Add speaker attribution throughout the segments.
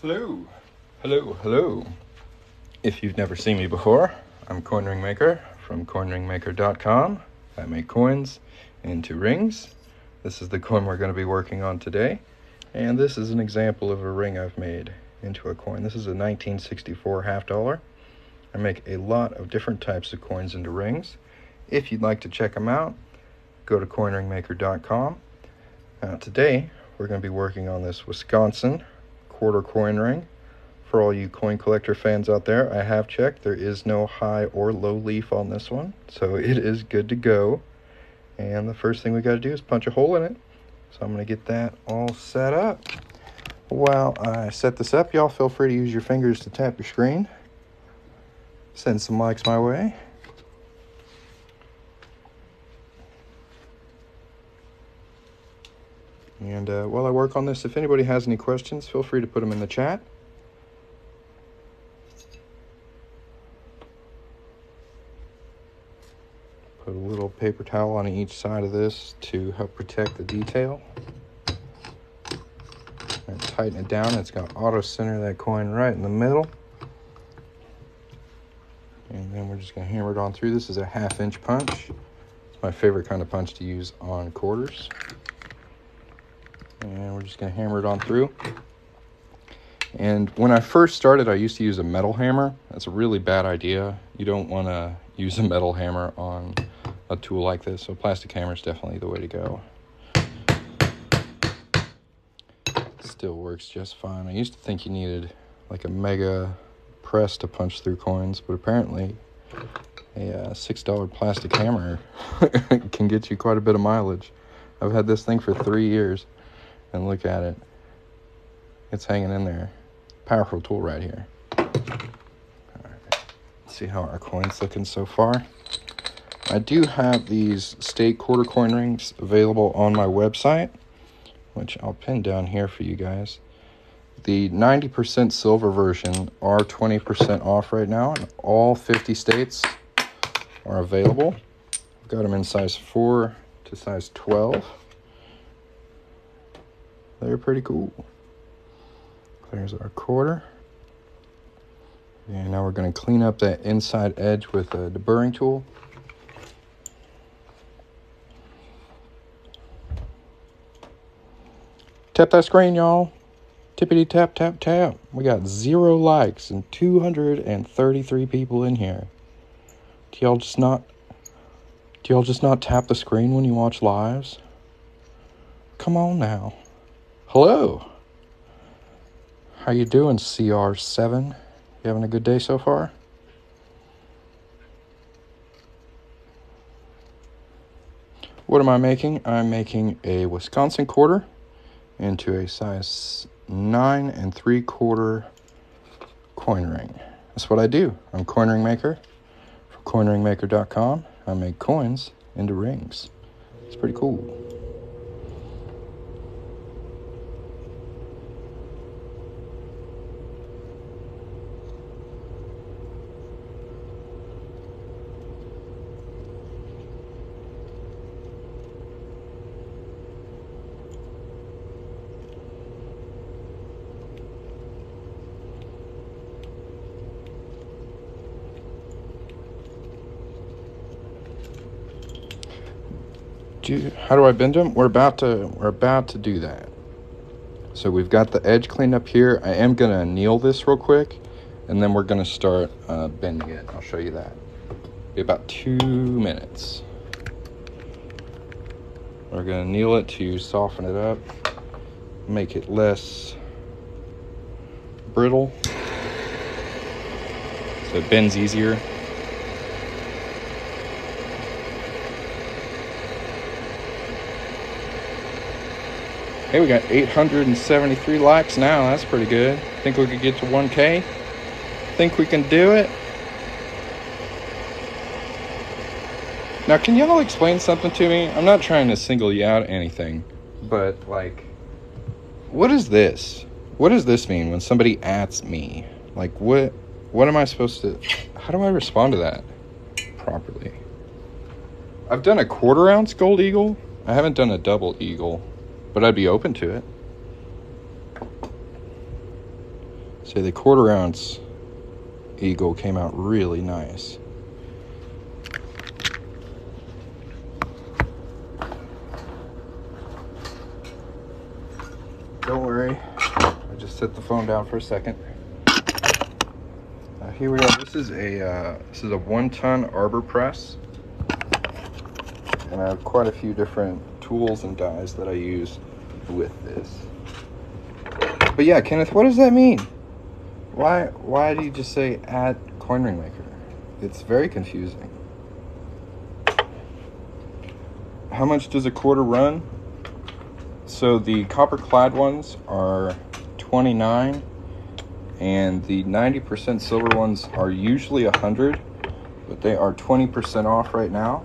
Speaker 1: Hello. Hello. If you've never seen me before, I'm Coin Ring Maker from coinringmaker.com. I make coins into rings. This is the coin we're going to be working on today. And this is an example of a ring I've made into a coin. This is a 1964 half dollar. I make a lot of different types of coins into rings. If you'd like to check them out, go to coinringmaker.com. Today, we're going to be working on this Wisconsin quarter coin ring. For all you coin collector fans out there, I have checked. There is no high or low leaf on this one, so it is good to go. And the first thing we got to do is punch a hole in it. So I'm going to get that all set up. While I set this up, y'all feel free to use your fingers to tap your screen. Send some likes my way. And while I work on this, if anybody has any questions, feel free to put them in the chat. Put a little paper towel on each side of this to help protect the detail. And tighten it down. It's going to auto center that coin right in the middle. And then we're just going to hammer it on through. This is a 1/2 inch punch. It's my favorite kind of punch to use on quarters. And we're just going to hammer it on through. And when I first started, I used to use a metal hammer. That's a really bad idea. You don't want to use a metal hammer on a tool like this. So plastic hammer is definitely the way to go. It still works just fine. I used to think you needed like a mega press to punch through coins, but apparently a $6 plastic hammer can get you quite a bit of mileage. I've had this thing for 3 years. And look at it. It's hanging in there. Powerful tool right here. All right. Let's see how our coin's looking so far. I do have these state quarter coin rings available on my website, which I'll pin down here for you guys. The 90% silver version are 20% off right now, and all 50 states are available. I've got them in size 4 to size 12. They're pretty cool. There's our quarter. And now we're going to clean up that inside edge with a deburring tool. Tap that screen, y'all. Tippity tap, tap, tap. We got 0 likes and 233 people in here. Do y'all just not tap the screen when you watch lives? Come on now. Hello. How you doing, CR7? You having a good day so far? What am I making? I'm making a Wisconsin quarter into a size 9 3/4 coin ring. That's what I do. I'm Coin Ring Maker from coinringmaker.com. I make coins into rings. It's pretty cool. How do I bend them? We're about to do that. So we've got the edge cleaned up here. I am gonna anneal this real quick, and then we're gonna start bending it. I'll show you that. Be about 2 minutes. We're gonna anneal it to soften it up, make it less brittle, so it bends easier. Hey, we got 873 likes now. That's pretty good. Think we could get to 1K? Think we can do it? Now, can y'all explain something to me? I'm not trying to single you out or anything, but, like, what is this? What does this mean when somebody @s me? Like, what am I supposed to... How do I respond to that properly? I've done a 1/4 ounce gold eagle. I haven't done a double eagle, but I'd be open to it. say the 1/4 ounce eagle came out really nice. Don't worry, I just set the phone down for a second. Here we are. This is a 1-ton arbor press, and I have quite a few different tools and dies that I use with this. But yeah, Kenneth, what does that mean? Why do you just say at Coin Ring Maker? It's very confusing. How much does a 1/4 run? So the copper clad ones are $29, and the 90% silver ones are usually $100, but they are 20% off right now.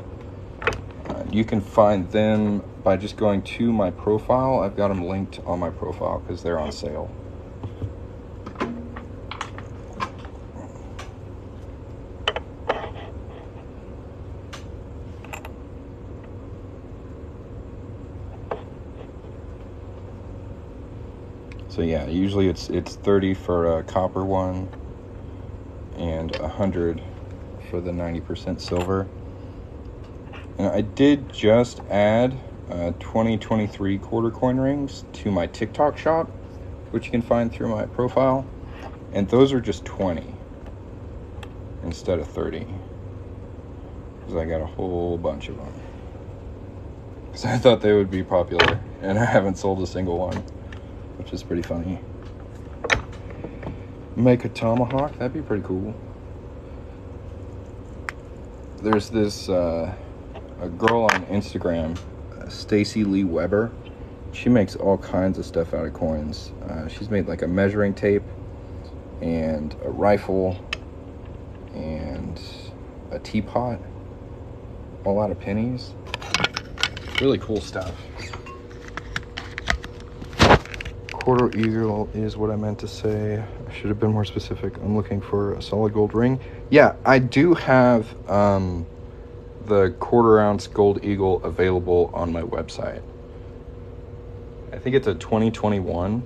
Speaker 1: You can find them by just going to my profile. I've got them linked on my profile because they're on sale. So yeah, usually it's 30 for a copper one and 100 for the 90% silver. And I did just add 2023 1/4 coin rings to my TikTok shop, which you can find through my profile, and those are just 20 instead of 30 because I got a whole bunch of them. Because I thought they would be popular, and I haven't sold a single one, which is pretty funny. Make a tomahawk, that'd be pretty cool. There's this a girl on Instagram, Stacy Lee Weber. She makes all kinds of stuff out of coins. She's made like a measuring tape and a rifle and a teapot, all out of pennies. Really cool stuff. 1/4 eagle is what I meant to say. I should have been more specific. I'm looking for a solid gold ring. Yeah, I do have the 1/4 ounce gold eagle available on my website. I think it's a 2021.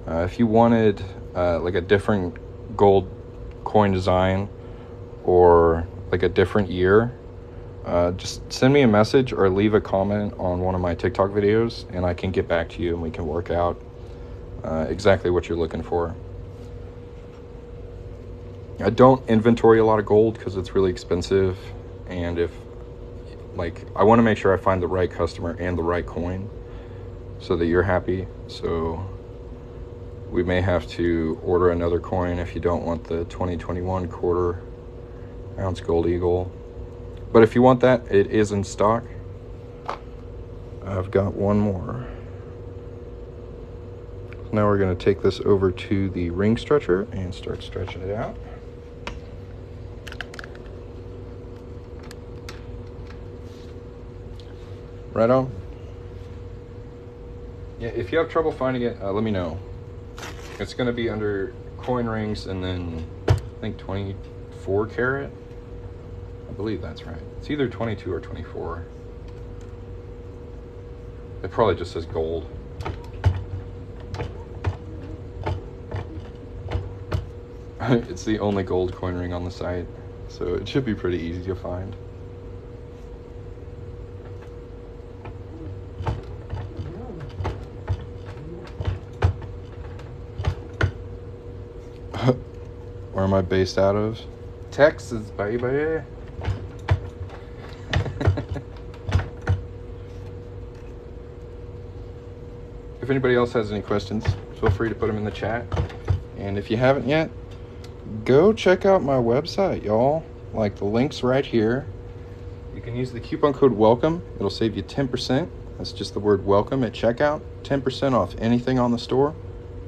Speaker 1: If you wanted like a different gold coin design or like a different year, just send me a message or leave a comment on one of my TikTok videos, and I can get back to you and we can work out exactly what you're looking for. I don't inventory a lot of gold because it's really expensive, and I want to make sure I find the right customer and the right coin so that you're happy. So we may have to order another coin if you don't want the 2021 1/4 ounce gold eagle. But if you want that, it is in stock. I've got one more. Now we're going to take this over to the ring stretcher and start stretching it out. Right on. Yeah, if you have trouble finding it, let me know. It's going to be under coin rings and then I think 24 karat. I believe that's right. It's either 22 or 24. It probably just says gold. It's the only gold coin ring on the site, so it should be pretty easy to find. Where am I based out of? Texas, baby. If anybody else has any questions, feel free to put them in the chat. And if you haven't yet, go check out my website, y'all. Like, the link's right here. You can use the coupon code WELCOME. It'll save you 10%. That's just the word WELCOME at checkout. 10% off anything on the store.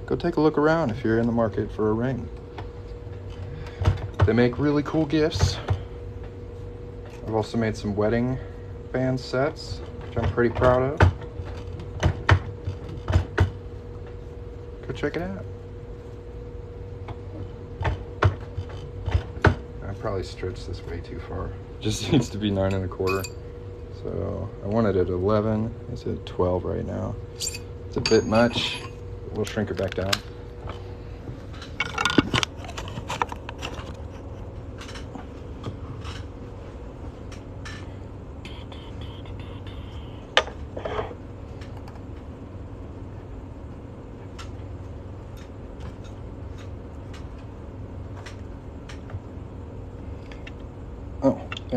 Speaker 1: Go take a look around if you're in the market for a ring. They make really cool gifts. I've also made some wedding band sets, which I'm pretty proud of. Go check it out. I probably stretched this way too far. Just needs to be 9 1/4. So I want it at 11. It's at 12 right now. It's a bit much. We'll shrink it back down.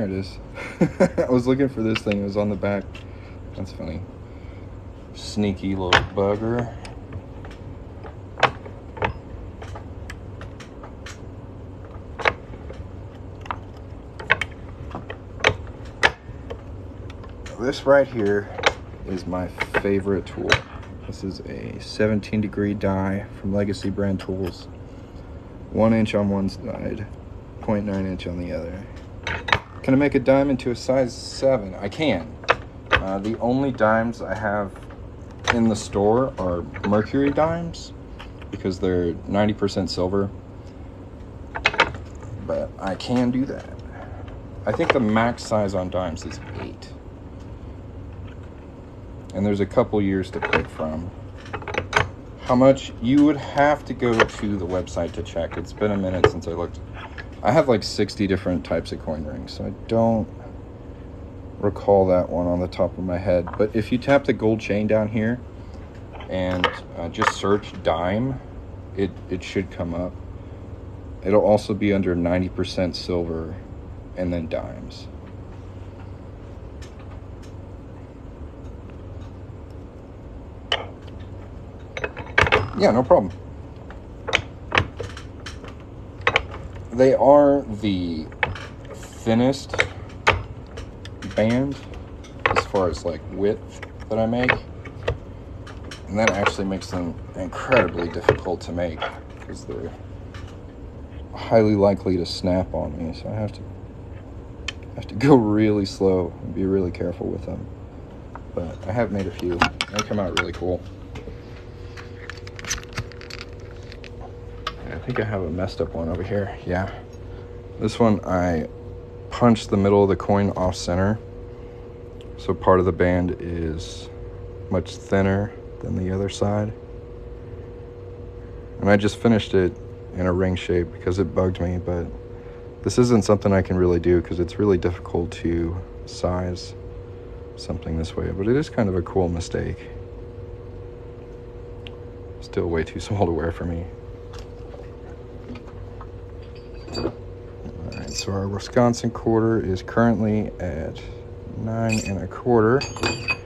Speaker 1: There it is. I was looking for this thing. It was on the back. That's funny. Sneaky little bugger. This right here is my favorite tool. This is a 17-degree die from Legacy brand tools. 1 inch on one side, 0.9 inch on the other. Can I make a dime into a size 7? I can. The only dimes I have in the store are mercury dimes because they're 90% silver. But I can do that. I think the max size on dimes is 8. And there's a couple years to pick from. How much? You would have to go to the website to check. It's been a minute since I looked. I have like 60 different types of coin rings, so I don't recall that one on the top of my head. But if you tap the gold chain down here and just search dime, it should come up. It'll also be under 90% silver and then dimes. Yeah, no problem. They are the thinnest band as far as like width that I make. And that actually makes them incredibly difficult to make because they're highly likely to snap on me. So I have to go really slow and be really careful with them. But I have made a few. They come out really cool. I think I have a messed up one over here. Yeah. This one, I punched the middle of the coin off center. So part of the band is much thinner than the other side. And I just finished it in a ring shape because it bugged me, but this isn't something I can really do because it's really difficult to size something this way, but it is kind of a cool mistake. Still way too small to wear for me. Alright, so our Wisconsin quarter is currently at 9 1/4,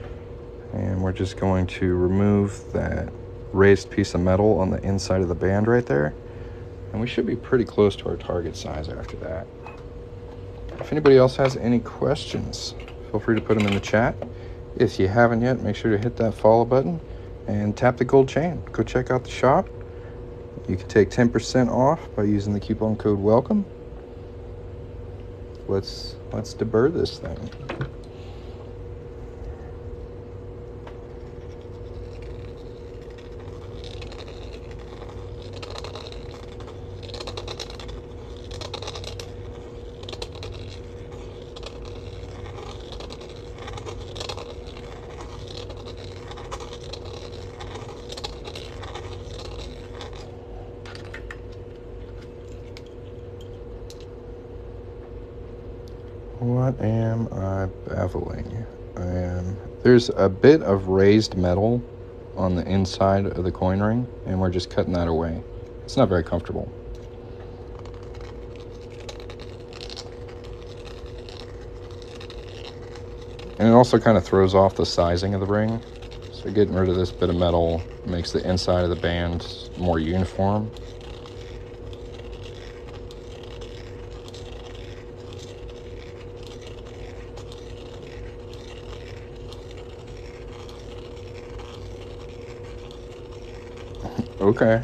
Speaker 1: and we're just going to remove that raised piece of metal on the inside of the band right there, and we should be pretty close to our target size after that. If anybody else has any questions, feel free to put them in the chat. If you haven't yet, make sure to hit that follow button and tap the gold chain. Go check out the shop. You can take 10% off by using the coupon code WELCOME. Let's deburr this thing. What am I beveling? There's a bit of raised metal on the inside of the coin ring, and we're just cutting that away. It's not very comfortable. And it also kind of throws off the sizing of the ring. So getting rid of this bit of metal makes the inside of the band more uniform. Okay.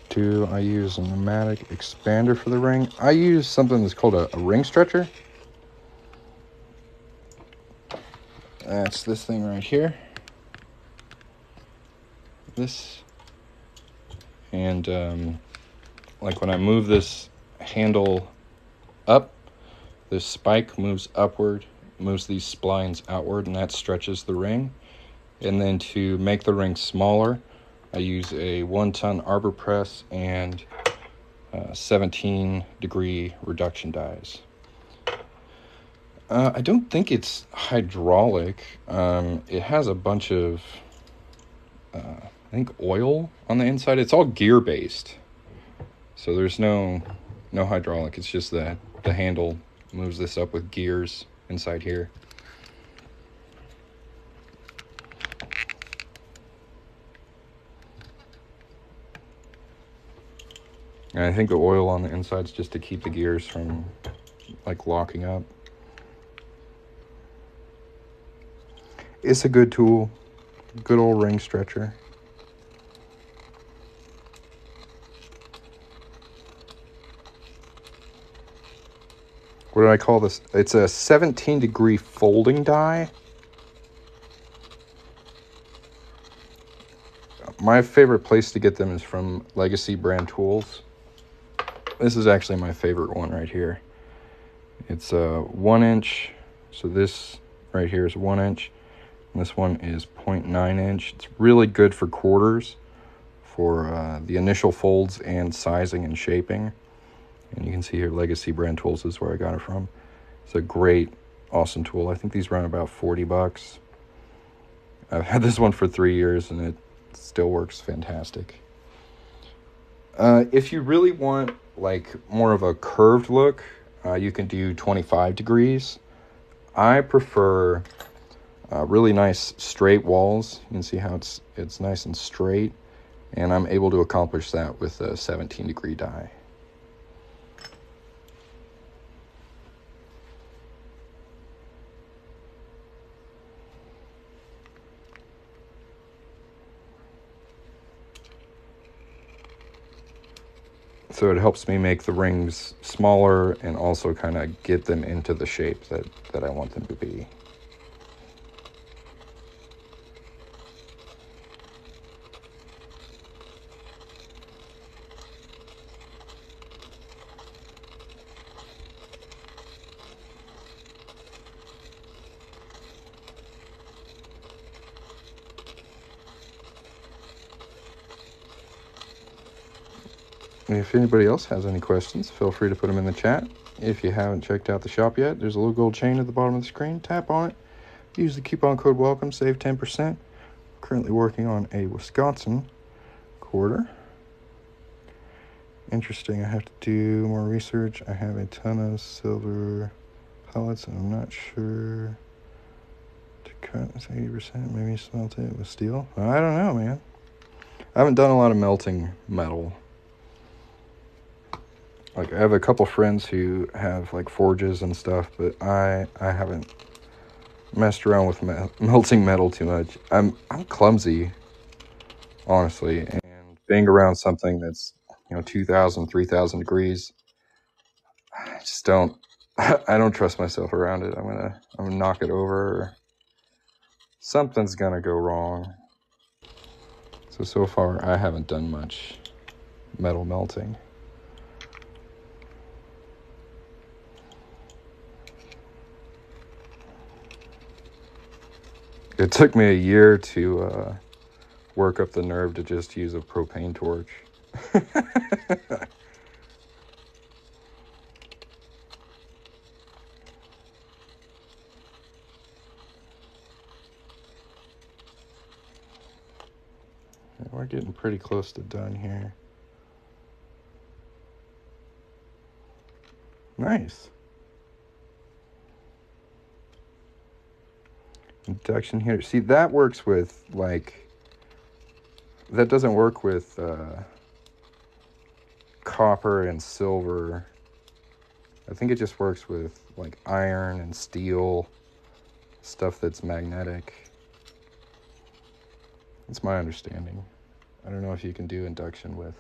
Speaker 1: Do I use a pneumatic expander for the ring? I use something that's called a ring stretcher. That's this thing right here. This. And like when I move this handle up, this spike moves upward, moves these splines outward, and that stretches the ring. And then to make the ring smaller, I use a 1-ton arbor press and 17-degree reduction dies. I don't think it's hydraulic. It has a bunch of, I think, oil on the inside. It's all gear-based. So there's no No hydraulic, it's just that the handle moves this up with gears inside here. And I think the oil on the inside's just to keep the gears from like locking up. It's a good tool. Good old ring stretcher. What did I call this? It's a 17-degree folding die. My favorite place to get them is from Legacy brand tools. This is actually my favorite one right here. It's a 1 inch. So this right here is 1 inch. And this one is 0.9 inch. It's really good for quarters, for the initial folds and sizing and shaping. And you can see here, Legacy brand tools is where I got it from. It's a great, awesome tool. I think these run about 40 bucks. I've had this one for 3 years and it still works fantastic. If you really want like more of a curved look, you can do 25 degrees. I prefer really nice straight walls. You can see how it's nice and straight, and I'm able to accomplish that with a 17-degree die. So it helps me make the rings smaller and also kind of get them into the shape that I want them to be. If anybody else has any questions, feel free to put them in the chat. If you haven't checked out the shop yet, there's a little gold chain at the bottom of the screen. Tap on it. Use the coupon code WELCOME, save 10%. Currently working on a Wisconsin quarter. Interesting. I have to do more research. I have a ton of silver pellets, and I'm not sure to cut. It's 80%. Maybe smelt it with steel. I don't know, man. I haven't done a lot of melting metal. Like, I have a couple friends who have like forges and stuff, but I haven't messed around with melting metal too much. I'm clumsy, honestly, and being around something that's 2,000, 3,000 degrees, I just don't. I don't trust myself around it. I'm gonna knock it over, or something's gonna go wrong. So far I haven't done much metal melting. It took me a year to work up the nerve to just use a propane torch. We're getting pretty close to done here. Nice. Induction heater. See, that works with that doesn't work with copper and silver. I think it just works with like iron and steel, stuff that's magnetic. That's my understanding. I don't know if you can do induction with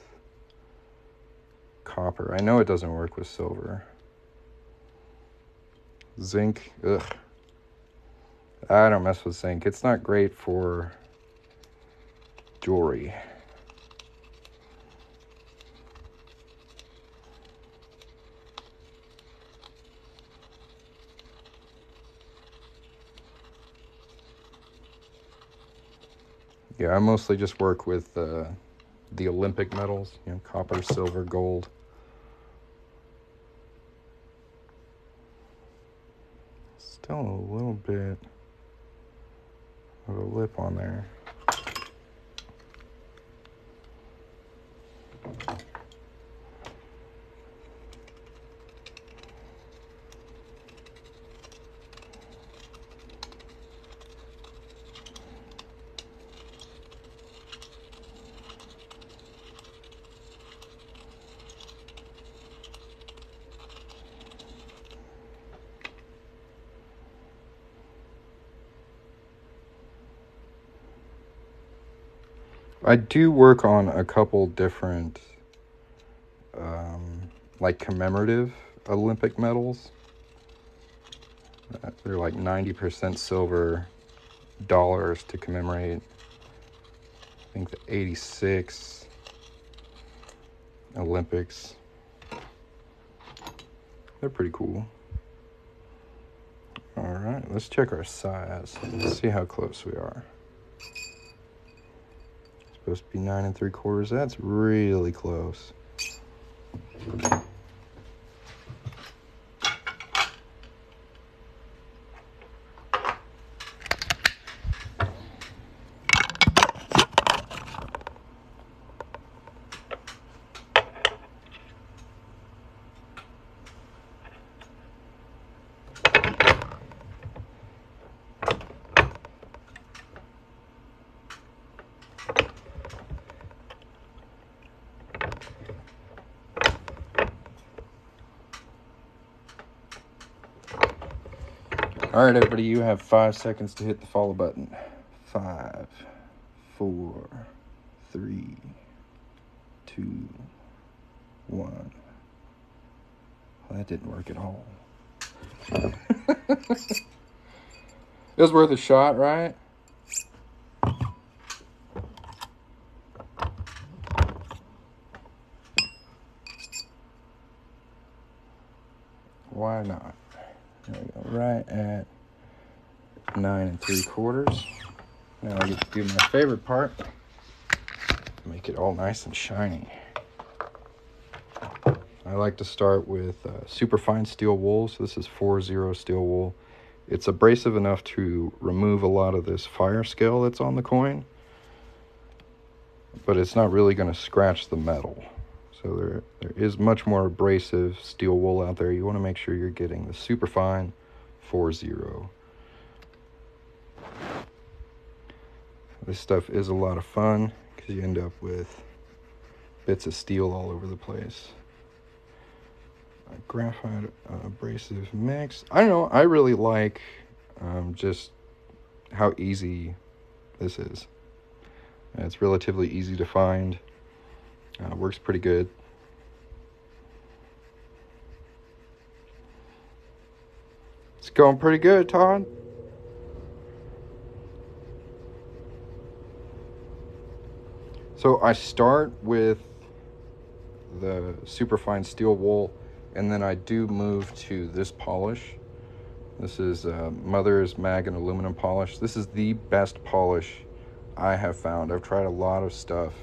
Speaker 1: copper. I know it doesn't work with silver. Zinc, ugh. I don't mess with zinc. It's not great for jewelry. Yeah, I mostly just work with the Olympic metals, copper, silver, gold. Still a little bit of a lip on there. I do work on a couple different like commemorative Olympic medals. They're like 90% silver dollars to commemorate, I think, the 86 Olympics. They're pretty cool. All right, let's check our size. Let's see how close we are. It's supposed to be 9 3/4. That's really close. All right, everybody, you have 5 seconds to hit the follow button. 5, 4, 3, 2, 1. Well, that didn't work at all. It was worth a shot, right? Why not? There we go, right at 9 3/4. Now I get to do my favorite part, make it all nice and shiny. I like to start with super fine steel wool. So this is 4-0 steel wool. It's abrasive enough to remove a lot of this fire scale that's on the coin, but it's not really going to scratch the metal. So there is much more abrasive steel wool out there. You want to make sure you're getting the super fine 4-0. This stuff is a lot of fun because you end up with bits of steel all over the place. Graphite abrasive mix. I don't know, I really like just how easy this is. It's relatively easy to find. Works pretty good. It's going pretty good, Todd. So I start with the superfine steel wool, and then I do move to this polish. This is Mother's Mag and Aluminum Polish. This is the best polish I have found. I've tried a lot of stuff,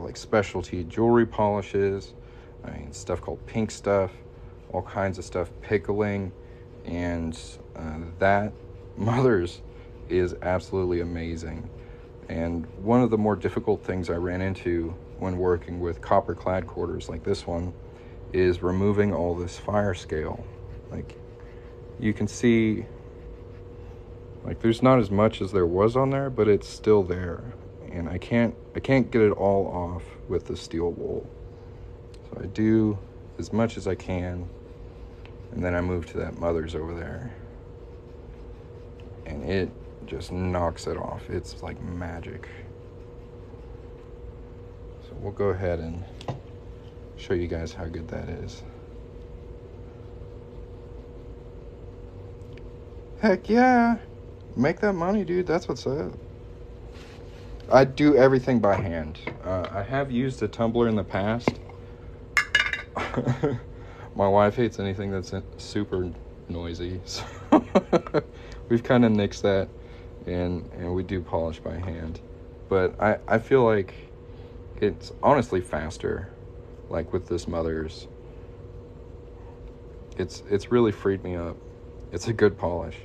Speaker 1: like specialty jewelry polishes, stuff called pink stuff, all kinds of stuff, pickling, and that Mother's is absolutely amazing. And one of the more difficult things I ran into when working with copper clad quarters like this one is removing all this fire scale. Like, you can see, like, there's not as much as there was on there, but it's still there, and I can't get it all off with the steel wool. So I do as much as I can, and then I move to that Mother's over there, and it just knocks it off. It's like magic. So we'll go ahead and show you guys how good that is. Heck yeah, make that money, dude. That's what's up. I do everything by hand. I have used a tumbler in the past. My wife hates anything that's super noisy, so we've kind of nixed that, and we do polish by hand. But I feel like it's honestly faster, like with this Mother's. It's really freed me up. It's a good polish,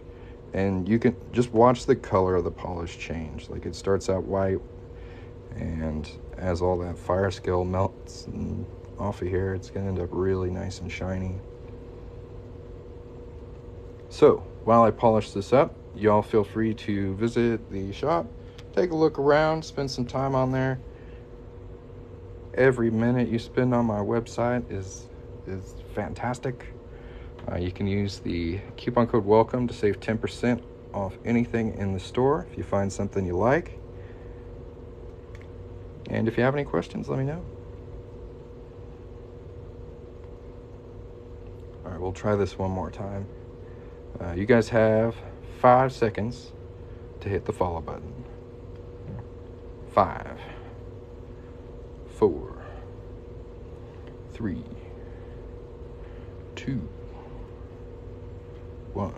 Speaker 1: and you can just watch the color of the polish change. Like, it starts out white, and as all that fire scale melts and off of here, it's gonna end up really nice and shiny. So while I polish this up, y'all feel free to visit the shop, take a look around, spend some time on there. Every minute you spend on my website is fantastic. You can use the coupon code WELCOME to save 10% off anything in the store if you find something you like. And if you have any questions, let me know. All right, we'll try this one more time. You guys have 5 seconds to hit the follow button. 5, 4, 3, 2, 1.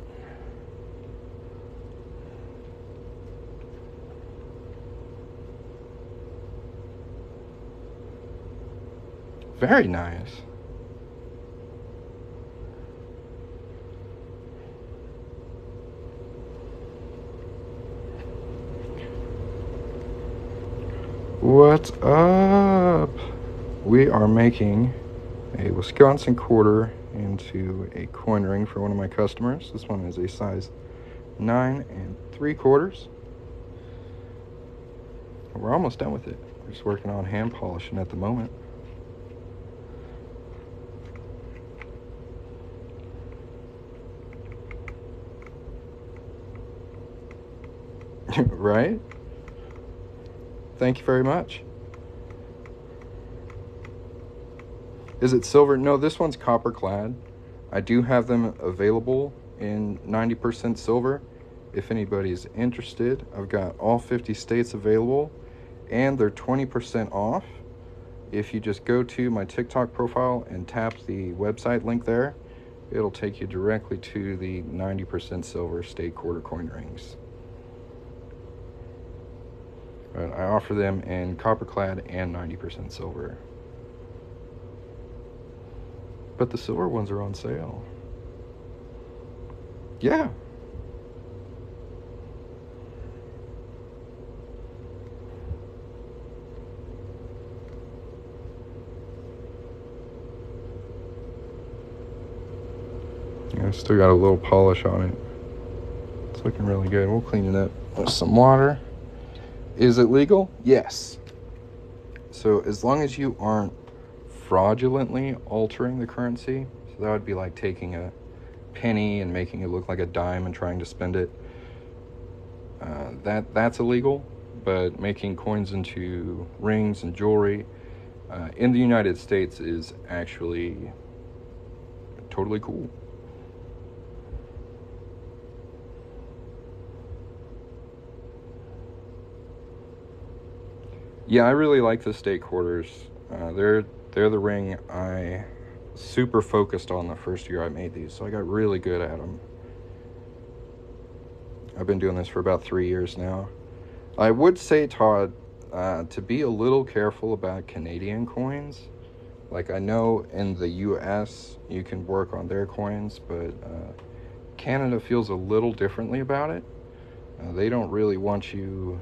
Speaker 1: Very nice. What's up? We are making a Wisconsin quarter into a coin ring for one of my customers. This one is a size 9 3/4. We're almost done with it. We're just working on hand polishing at the moment. Right? Thank you very much. Is it silver? No, this one's copper clad. I do have them available in 90% silver. If anybody's interested, I've got all 50 states available, and they're 20% off. If you just go to my TikTok profile and tap the website link there, it'll take you directly to the 90% silver state quarter coin rings. But I offer them in copper clad and 90% silver. But the silver ones are on sale. Yeah. Yeah, still got a little polish on it. It's looking really good. We'll clean it up with some water. Is it legal? Yes. So as long as you aren't fraudulently altering the currency, so that would be like taking a penny and making it look like a dime and trying to spend it. That's illegal. But making coins into rings and jewelry in the United States is actually totally cool. Yeah, I really like the state quarters. They're the ring I super focused on the first year I made these, so I got really good at them. I've been doing this for about 3 years now. I would say, Todd, to be a little careful about Canadian coins. Like, I know in the US you can work on their coins, but Canada feels a little differently about it. They don't really want you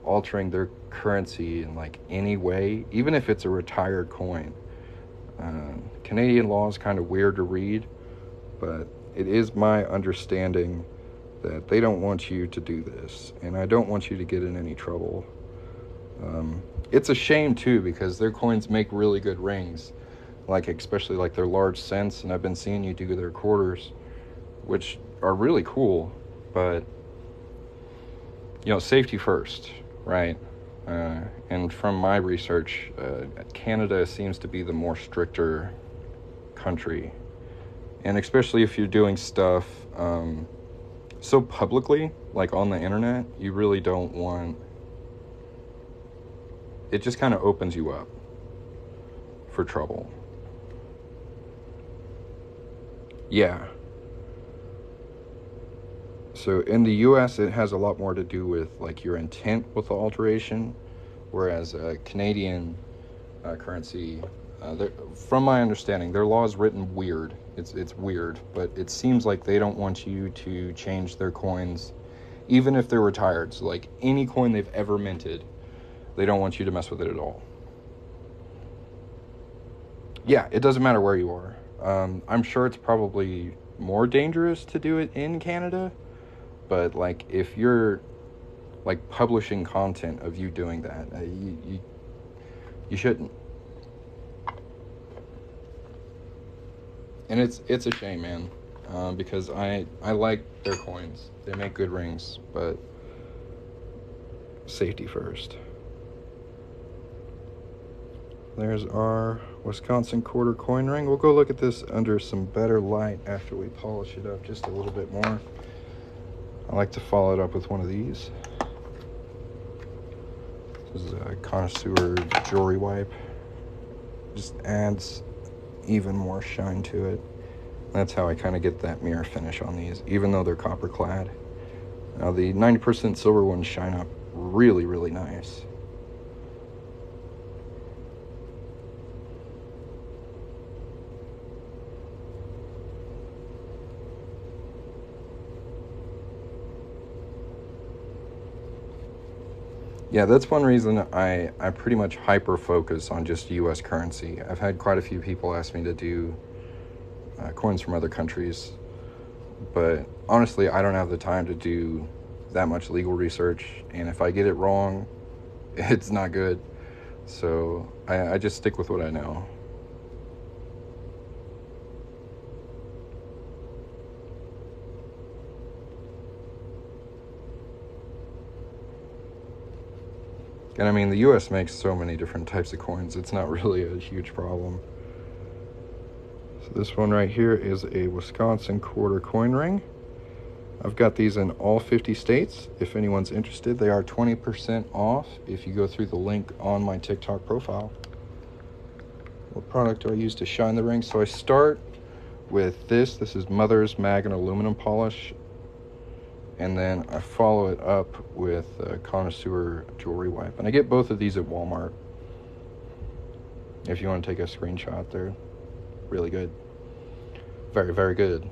Speaker 1: altering their currency in like any way, even if it's a retired coin. Canadian law is kind of weird to read, but it is my understanding that they don't want you to do this, and I don't want you to get in any trouble. It's a shame too, because their coins make really good rings, like especially like their large cents, and I've been seeing you do their quarters, which are really cool, but safety first, right? And from my research, Canada seems to be the more stricter country, and especially if you're doing stuff so publicly, like on the internet, you really don't want it. Just kind of opens you up for trouble. Yeah. So in the US, it has a lot more to do with like your intent with the alteration, whereas Canadian currency, from my understanding, their law is written weird. It's weird, but it seems like they don't want you to change their coins, even if they're retired. So like any coin they've ever minted, they don't want you to mess with it at all. Yeah, it doesn't matter where you are. I'm sure it's probably more dangerous to do it in Canada, but like if you're like publishing content of you doing that, you shouldn't. And it's a shame, man, because I like their coins. They make good rings, but safety first. there's our Wisconsin quarter coin ring. We'll go look at this under some better light after we polish it up just a little bit more. I like to follow it up with one of these. This is a connoisseur jewelry wipe. Just adds even more shine to it. That's how I kind of get that mirror finish on these, even though they're copper clad. Now the 90% silver ones shine up really, really nice. Yeah, that's one reason I pretty much hyper focus on just US currency. I've had quite a few people ask me to do coins from other countries, but honestly, I don't have the time to do that much legal research, and if I get it wrong, it's not good. So I just stick with what I know. And I mean, the US makes so many different types of coins, it's not really a huge problem. So this one right here is a Wisconsin quarter coin ring. I've got these in all 50 states. If anyone's interested, they are 20% off if you go through the link on my TikTok profile. What product do I use to shine the ring? So I start with this. This is Mother's Mag and Aluminum Polish. And then I follow it up with a connoisseur jewelry wipe. And I get both of these at Walmart. If you want to take a screenshot, they're really good. Very, very good.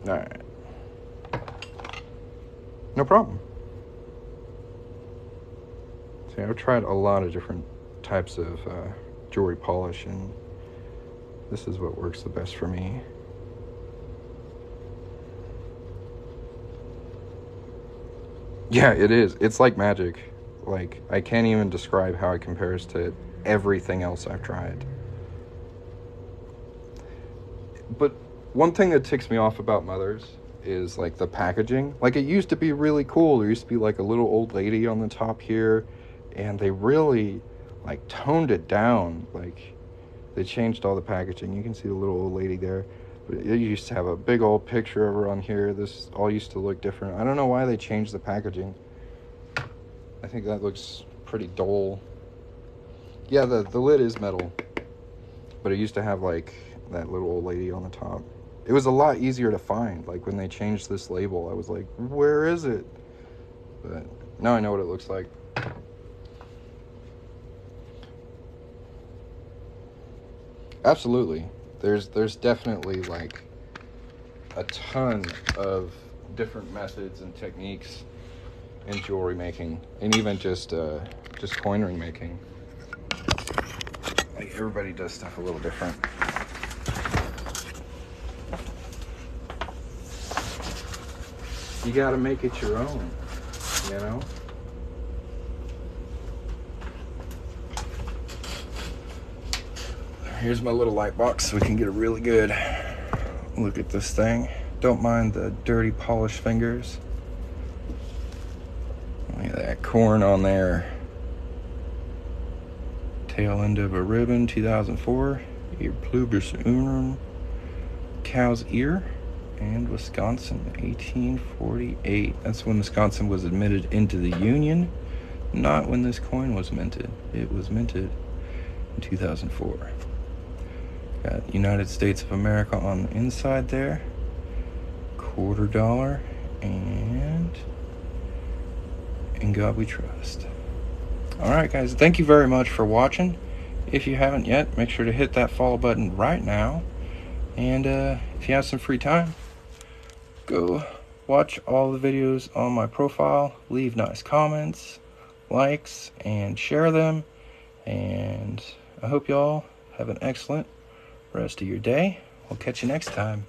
Speaker 1: All right. No problem. See, I've tried a lot of different types of jewelry polish, and this is what works the best for me. Yeah, it is. It's like magic. Like, I can't even describe how it compares to everything else I've tried. But one thing that ticks me off about Mother's is, like, the packaging. Like, it used to be really cool. There used to be, like, a little old lady on the top here, and they really, like, toned it down. Like, they changed all the packaging. You can see the little old lady there. But it used to have a big old picture of her on here. This all used to look different. I don't know why they changed the packaging. I think that looks pretty dull. Yeah, the lid is metal. But it used to have, like, that little old lady on the top. It was a lot easier to find. Like, when they changed this label, I was like, where is it? But now I know what it looks like. Absolutely. There's definitely, like, a ton of different methods and techniques in jewelry making, and even just coin ring making. Like, everybody does stuff a little different. You gotta make it your own, you know? Here's my little light box so we can get a really good look at this thing. Don't mind the dirty polished fingers. Look at that corn on there. Tail end of a ribbon, 2004. Ear plubis unum. Cow's ear. And Wisconsin, 1848. That's when Wisconsin was admitted into the Union. Not when this coin was minted. It was minted in 2004. Got United States of America on the inside there. $quarter. And in God we trust. Alright guys, thank you very much for watching. If you haven't yet, make sure to hit that follow button right now. And if you have some free time, go watch all the videos on my profile. Leave nice comments, likes, and share them. And I hope y'all have an excellent rest of your day. We'll catch you next time.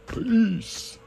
Speaker 1: Peace.